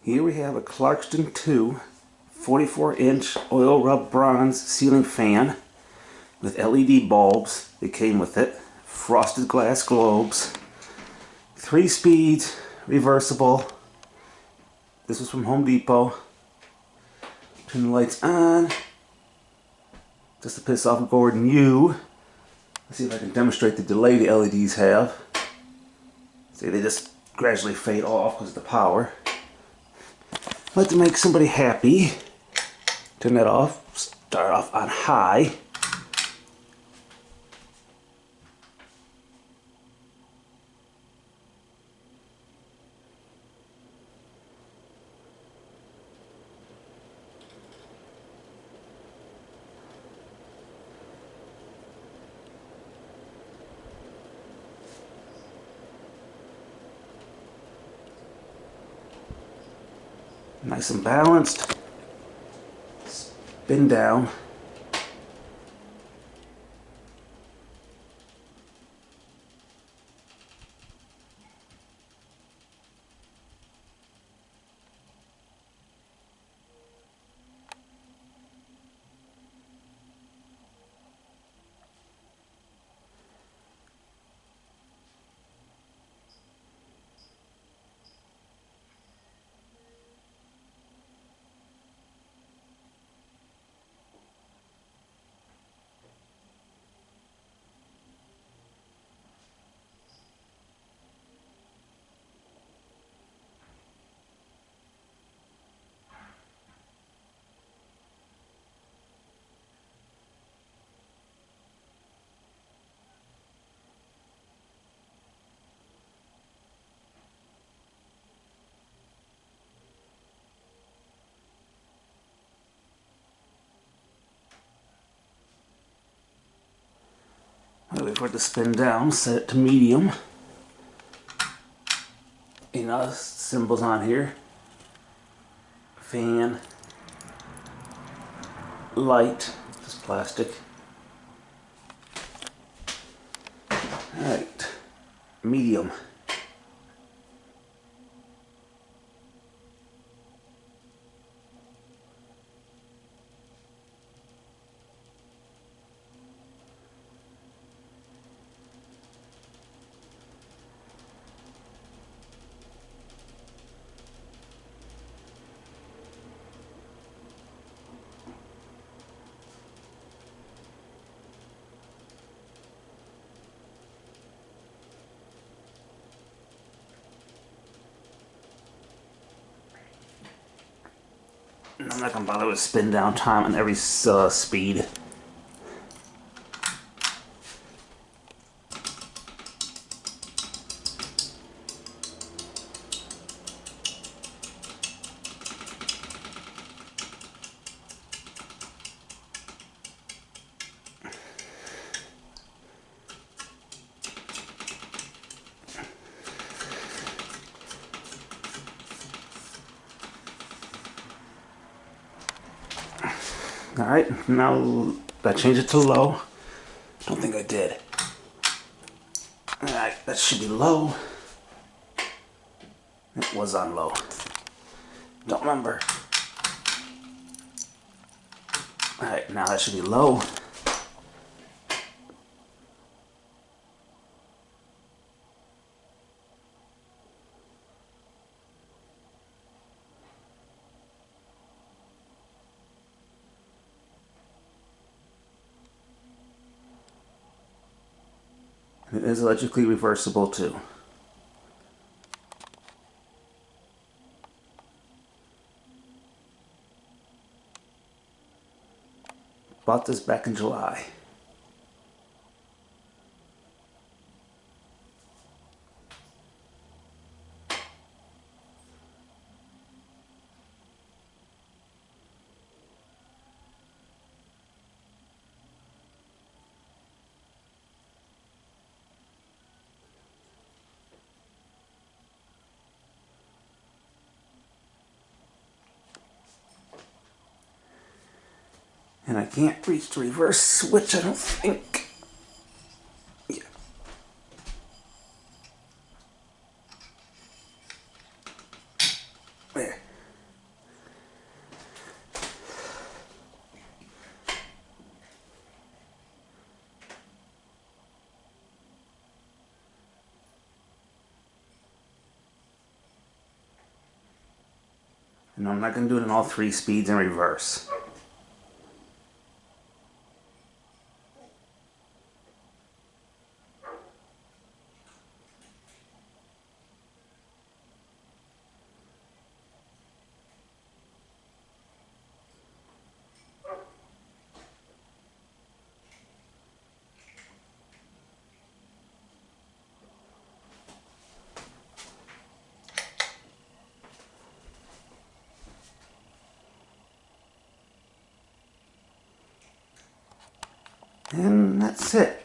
Here we have a Clarkston 2 44-inch oil rub bronze ceiling fan with LED bulbs that came with it, frosted glass globes, 3 speeds, reversible. This was from Home Depot. Turn the lights on just to piss off Gordon Yu. Let's see if I can demonstrate the delay the LEDs have. See, they just gradually fade off because of the power. I'd like to make somebody happy. Turn that off. Start off on high. Nice and balanced. Spin down. Wait for it to spin down, set it to medium. Symbols on here. Fan. Light. Just plastic. Alright. Medium. I'm not gonna bother with spin down time on every speed. Alright, now I change it to low. Don't think I did. Alright, that should be low. It was on low. Don't remember. Alright, now that should be low. It is electrically reversible too. Bought this back in July. And I can't reach the reverse switch, I don't think. Yeah. There. And I'm not going to do it in all 3 speeds in reverse. And that's it.